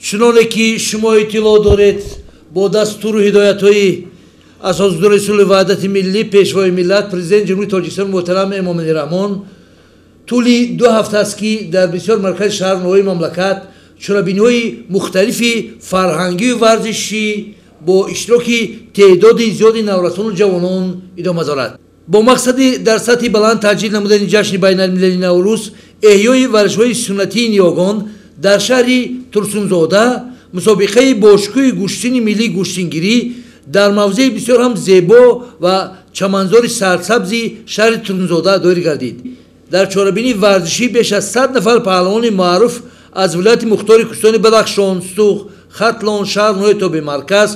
чуноне ки шумо иттилоъ доред бо дастуру ҳидоятҳои асосидори сулҳи ваҳдати миллӣ пешвои миллат президент ҷумҳурии тоҷикистони муҳтарам эмомалӣ раҳмон тӯли 2 ҳафта аст ки дар бисёр маркази шаҳрноҳои мамлакат чорабиниҳои мухталифи фарҳангию варзишӣ бо иштироки теъдоди зиёди наврасону ҷавонон идома дорад. бо мақсади дар сатҳи баланд таҷҷил намудани ҷашни байналмилалии наврӯз эҳёи варзишҳои суннатии ниёгон дар шаҳри турсунзода мусобиқаи бошкӯҳи гӯштини миллии гӯштингирӣ дар мавзеи бисёр ҳам зебо ва чаманзори сарсабзи шаҳри турсунзода дойр гардид. дар чорабинии варзишӣ беш аз 100 нафар паҳлавони маъруф аз вилояти мухтори кӯстони бадахшон, Сух, Хатлон, шаҳрноҳои тобимарказ,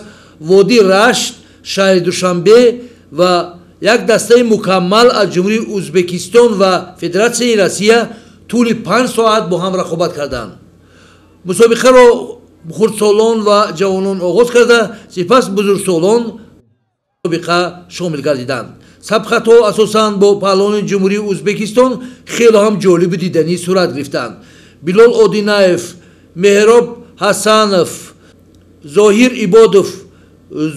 води Рашт, шаҳри Душанбе ва як дастаи мукаммал аз ҷумҳурии Ӯзбекистон ва Федератсияи Россия тӯли 5 соат бо ҳам рақобат карданд. мусобиқаро хурдсолон ва ҷавонон оғоз карда, сипас бузургсолон мусобиқа шомил гардиданд. сабқатҳо асосан бо паҳлавони ҷумҳурии Ӯзбекистон хело ҳам ҷолибу диданӣ сурат гирифтанд. Билол Одинаев, Меҳроб Ҳасанов, Зоҳир Ибодов,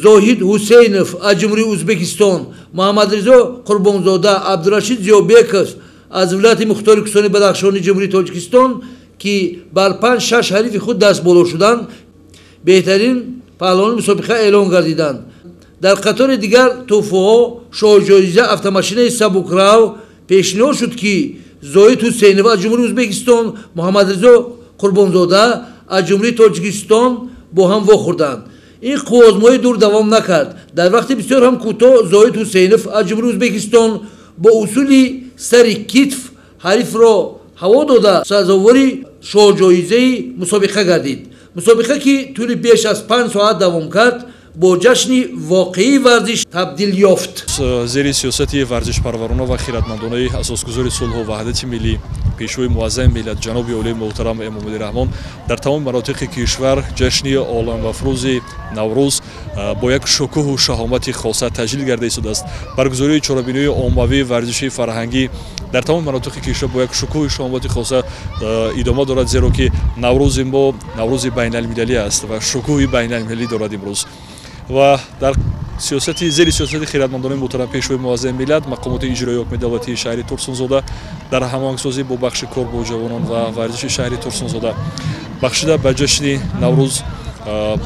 Зоҳид Ҳусейнов аз ҷумҳурии Ӯзбекистон, Муҳаммадризо Қурбонзода, Абдурашид Зиёбеков аз вилояти мухтори кӯстони бадахшони ҷумҳурии Тоҷикистон ки бар 5-6 ҳарифи худ дастболо шуданд, беҳтарин паҳлавони мусобиқа эълон гардиданд. дар қатори дигар тӯҳфаҳо шоҳиҷоиза автомашинаи сабукрав пешниҳод шуд ки Зоид Ҳусейнов аз ҷумҳурии Ӯзбекистон, Муҳаммадризо Қурбонзода аз ҷумҳурии Тоҷикистон бо ҳам вохӯрданд. ин қуввозмоҳӣ дур давом накард. дар вақти бисёр ҳам кӯтоҳ Зоид Ҳусейнов аз ҷумҳурии Ӯзбекистон бо усули сари китф ҳарифро ҳаво дода сазовори шоҳиҷоизаи мусобиқа гардид. мусобиқа ки тӯли беш аз 5 соат давом кард бо ҷашни воқеии варзиш табдил ёфт. зери сиёсати варзишпарварона ва хиратмандонаи асосгузори сулҳу ваҳдати миллӣ пешвои муаззами миллат ҷаноби олии муҳтарам эмомалӣ раҳмон дар тамоми манотиқи кишвар ҷашни оламафрӯзи наврӯз бо як шукӯҳу шаҳомати хоса таҷлил гарда истодааст. баргузории чорабиниҳои оммавии варзиши фарҳангӣ дар тамоми манотиқи кишвар бо як шукӯҳи шаҳомати хоса идома дорад, зеро ки наврӯзи мо наврӯзи байналмилалӣ аст ва шукӯҳи байналмилалӣ дорад имрӯз. ва дар зери сиёсати хиратмандонаи муҳтарам пешвои муаззами миллат мақомоти иҷроии ҳокими давлатии шаҳри Турсунзода дар ҳамоҳангсозӣ бо бахши кор бо ҷавонон ва варзиши шаҳри Турсунзода бахшида ба ҷашни Наврӯз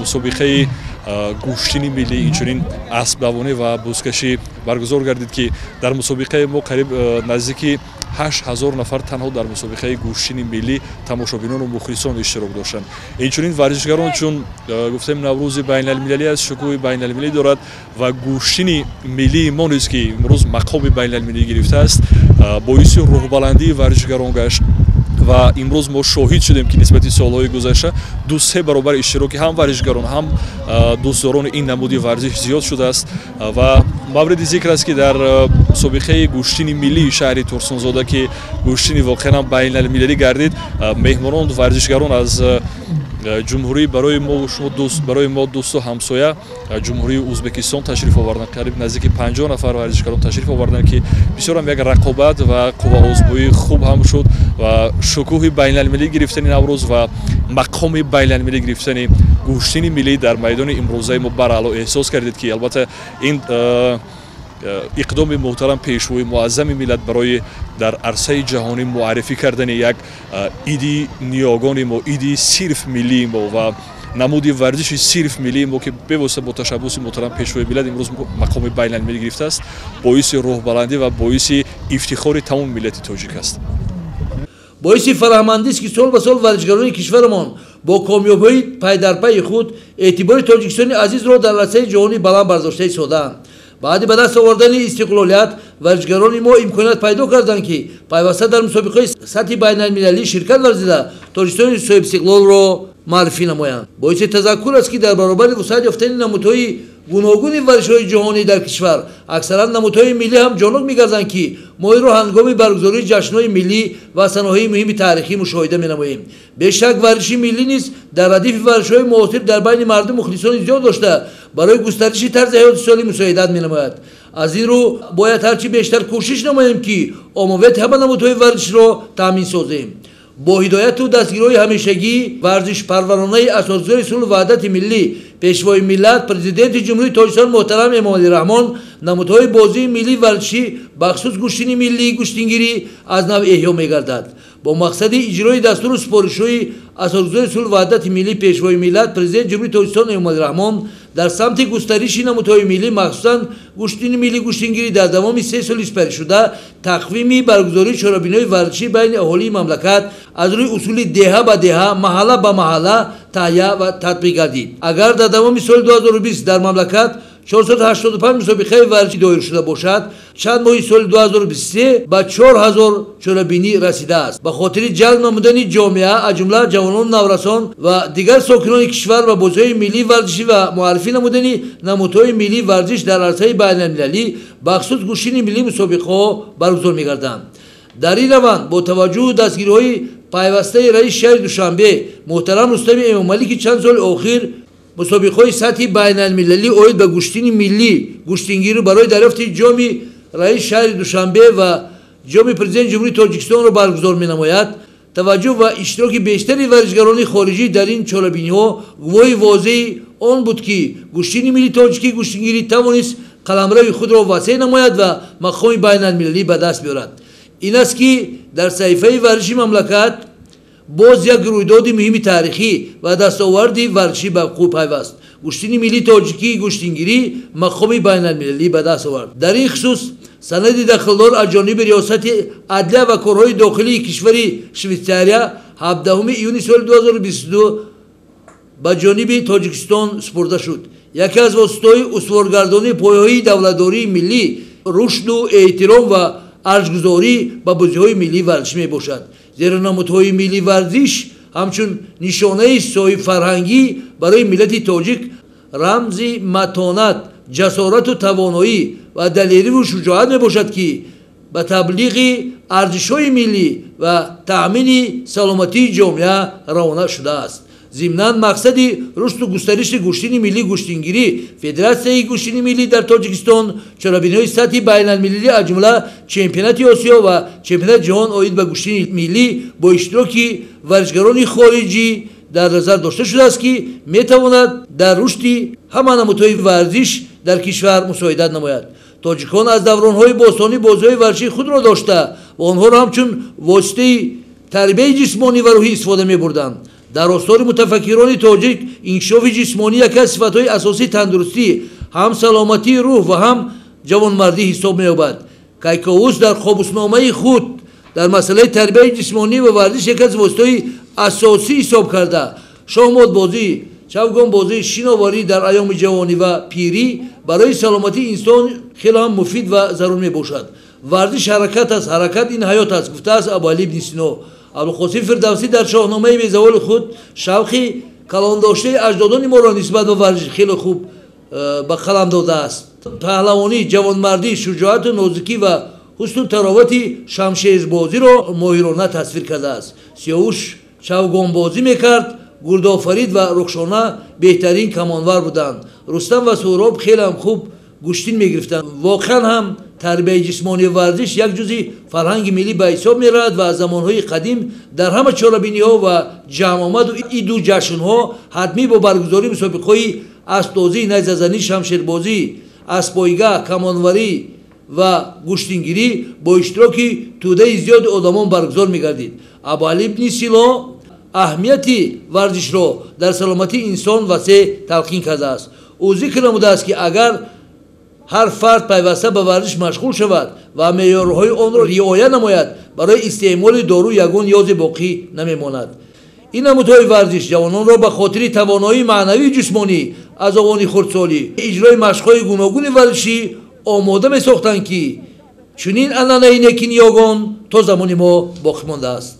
мусобиқаи гӯштини миллӣ инчунин аспдавонӣ ва бузкашӣ баргузор гардид ки дар мусобиқаи мо қариб наздики 8000 нафар танҳо дар мусобиқаи гӯштини миллӣ тамошобинону мухлисон иштирок доштанд. инчунин варзишгарон чун гуфтем наврӯзи байналмилалӣ аст, шукӯҳи байналмилалӣ дорад ва гӯштини миллии мо низ ки имрӯз мақоми байналмилалӣ гирифтааст боиси рӯҳбаландии варзишгарон гашт ва имрӯз мо шоҳид шудем ки нисбати солҳои гузашта 2-3 баробар иштироки ҳам варзишгарон ҳам дӯстдорони ин намуди варзиш зиёд шудааст ва мавриди зикр аст ки дар мусобиқаи гӯштини миллии шаҳри Турсунзода ки гӯштини воқеан байналмилалӣ гардид, меҳмонон варзишгарон аз ҷумҳурӣ барои мо дӯсту ҳамсоя ҷумҳурии Ӯзбекистон ташриф оварданд. қариб наздики 50 нафар варзишгарон ташриф оварданд ки бисёрам як рақобат ва қувваозбоии хуб ҳам шуд ва шукӯҳи байналмилалӣ гирифтани Наврӯз ва мақоми байналмилалӣ гирифтани гӯштини миллӣ дар майдони имрӯзаи мо бараъло эҳсос кардед ки албатта ин иқдоми муҳтарам пешвои муаззами миллат барои дар арсаи ҷаҳонӣ муаррифӣ кардани як иди ниёгони мо, иди сирф миллии мо ва намуди варзиши сирф миллии мо ки бевосита бо ташаббуси муҳтарам пешвои миллат имрӯз мақоми байналмилалӣ гирифтааст, боиси рӯҳбаландӣ ва боиси ифтихори тамоми миллати тоҷик аст. боиси фароҳмандист ки сол ба сол варзишгарони кишварамон бо комёбии пайдарпайи худ эътибори Тоҷикистони азизро дар арсаи ҷаҳони баланд бардошта истодаанд. баъди ба даст овардани истиқлолият варзишгарони мо имконият пайдо карданд ки пайваста дар мусобиқаи сатҳи байналмилалӣ ширкат варзида Тоҷикистони соҳибистиқлолро маърифӣ намоянд. боиси тазаккур аст ки дар баробари вусъат ёфтани намудҳои гуногуни варзишҳои ҷаҳонӣ дар кишвар аксаран намудҳои миллӣ ҳам ҷонок мегарданд ки мо инро ҳангоми баргузории ҷашнҳои миллӣ ва саноҳаи муҳими таърихӣ мушоҳида менамоем. бешак варзиши миллӣ низ дар радифи варзишҳои муосир дар байни мардум мухлисони зиёд дошта барои густариши тарзи ҳаёти солим мусоидат менамояд. аз ин рӯ бояд ҳарчи бештар кӯшиш намоем ки оммавияти ҳама намудҳои варзишро таъмин созем. бо ҳидояту дастгироҳи ҳамешагии варзишпарваронаи асосгузори сулҳу ваҳдати миллӣ пешвои миллат президенти ҷумҳурии Тоҷикистон муҳтарам Эмомалӣ Раҳмон намудҳои бозии миллии варзишӣ бахусус гӯштини миллии гӯштингирӣ аз нав эҳё мегардад. бо мақсади иҷрои дастуру супоришҳои асосгузори сулҳу ваҳдати миллӣ пешвои миллат президенти ҷумҳурии Тоҷикистон Эмомалӣ Раҳмон дар самти густариши намудҳои миллӣ махсусан гӯштини миллии гӯштингирӣ дар давоми 3 соли сипаришуда тақвими баргузории чорабинои варзишӣ байни аҳолии мамлакат аз рӯи усули деҳа ба деҳа, маҳалла ба маҳалла таҳия ва татбиқ гардид. агар дар давоми соли 2020 дар мамлакат 485 мусобиқаи варзишӣ доир шуда бошад, чанд моҳи соли 2023 ба 4000 чорабинӣ расидааст. ба хотири ҷалб намудани ҷомеа аз ҷумла ҷавонони наврасон ва дигар сокинони кишвар ба бозиҳои миллии варзишӣ ва муаррифӣ намудани намудҳои миллии варзиш дар арсаи байналмилалӣ бахусус гӯштини миллии мусобиқаҳо баргузор мегарданд. дар ин раванд бо таваҷҷӯҳу дастгириҳои пайвастаи раиси шаҳри Душанбе муҳтарам Рустами Эмомалӣ ки чанд соли охир мусобиқаҳои сатҳи байналмилалӣ оид ба гӯштини миллӣ гӯштингирӣ барои дарёфти ҷоми раиси шаҳри Душанбе ва ҷоми президенти ҷумҳурии Тоҷикистонро баргузор менамояд, таваҷҷӯҳ ва иштироки бештари варзишгарони хориҷӣ дар ин чорабиниҳо гувоҳи возеҳи он буд ки гӯштини миллии тоҷикии гӯштингирӣ тавонист қаламрави худро васеъ намояд ва мақоми байналмилалӣ ба даст биёрад. ин аст ки дар саҳифаи варзиши мамлакат боз як рӯйдоди муҳими таърихӣ ва дастоварди варзишӣ ба вуқӯъ пайваст. гӯштини миллии тоҷикии гӯштингирӣ мақоми байналмилалӣ ба даст овард. дар ин хусус санади дахлдор аз ҷониби риёсати адлия ва корҳои дохилии кишвари Швейтсария 17 июни соли 2022 ба ҷониби Тоҷикистон супурда шуд. яке аз воситаҳои устуворгардонии пояҳои давлатдории миллӣ рушду эҳтиром ва арзгузорӣ ба бозиҳои миллии варзишӣ мебошад. зеро намудҳои миллии варзиш ҳамчун нишонаи соҳибфарҳангӣ барои миллати тоҷик рамзи матонат, ҷасорату тавоноӣ ва далериву шуҷоат мебошад ки ба таблиғи арзишҳои миллӣ ва таъмини саломатии ҷомеа равона шудааст. зимнан мақсади рушду густариши гӯштини миллии гӯштингирӣ Федератсияи гӯштини миллӣ дар Тоҷикистон чорабиниҳои сатҳи байналмилалӣ аз ҷумла чемпионати Осиё ва чемпионати ҷаҳон оид ба гӯштини миллӣ бо иштироки варзишгарони хориҷӣ дар назар дошта шудааст ки метавонад дар рушди ҳама намудҳои варзиш дар кишвар мусоидат намояд. тоҷикон аз давронҳои бостонӣ бозиҳои варзишии худро дошта ва онҳоро ҳамчун воситаи тарбияи ҷисмонӣ ва рӯҳӣ истифода мебурданд. дар остори мутафаккирони тоҷик инкишофи ҷисмонӣ яке аз сифатҳои асосии тандурустӣ, ҳам саломатии рӯҳ ва ҳам ҷавонмардӣ ҳисоб меёбад. Кайковус дар қобусномаи худ дар масъалаи тарбияи ҷисмонӣ ва варзиш яке аз воситаҳои асосӣ ҳисоб карда шоҳмотбозӣ, чавгонбозӣ, шиноварӣ дар айёми ҷавонӣ ва пирӣ барои саломатии инсон хеле ҳам муфид ва зарур мебошад. варзиш ҳаракат аст, ҳаракат ин ҳаёт аст, гуфтааст Абуалӣ ибн Сино. Абулқосим Фирдавсӣ дар шоҳномаи безаволи худ шавқи калондоштаи аҷдодони моро нисбат ба варзиш хеле хуб ба қалам додааст. паҳлавонӣ, ҷавонмардӣ, шуҷоату нозикӣ ва ҳусну таровати шамшезбозиро моҳирона тасвир кардааст. Сиёҳуш чавгонбозӣ мекард, Гурдофарид ва Рухшона беҳтарин камонвар буданд. Рустам ва Сӯроб хеле ҳам хуб гӯштин мегирифтанд. воқеан ҳам тарбияи ҷисмонӣ варзиш як ҷузъи фарҳанги миллӣ ба ҳисоб меравад ва аз замонҳои қадим дар ҳама чорабиниҳо ва ҷамъомаду иду ҷашнҳо ҳатмӣ бо баргузории мусобиқаҳои аспдозӣ, найзазанӣ, шамшербозӣ, асппойгаҳ, камонварӣ ва гӯштингирӣ бо иштироки тӯдаи зиёди одамон баргузор мегардид. Абуалӣ ибн Сино аҳамияти варзишро дар саломатии инсон васеъ талқин кардааст. ӯ зикр намудааст ки агар ҳар фард пайваста ба варзиш машғул шавад ва меъёрҳои онро риоя намояд, барои истеъмоли дору ягон ёзе боқӣ намемонад. ин намудҳои варзиш ҷавононро ба хотири тавоноии маънавии ҷисмонӣ аз овони хурдсолӣ иҷрои машқҳои гуногуни варзишӣ омода месохтанд ки чунин анъанаи некин ягон то замони мо боқӣ мондааст.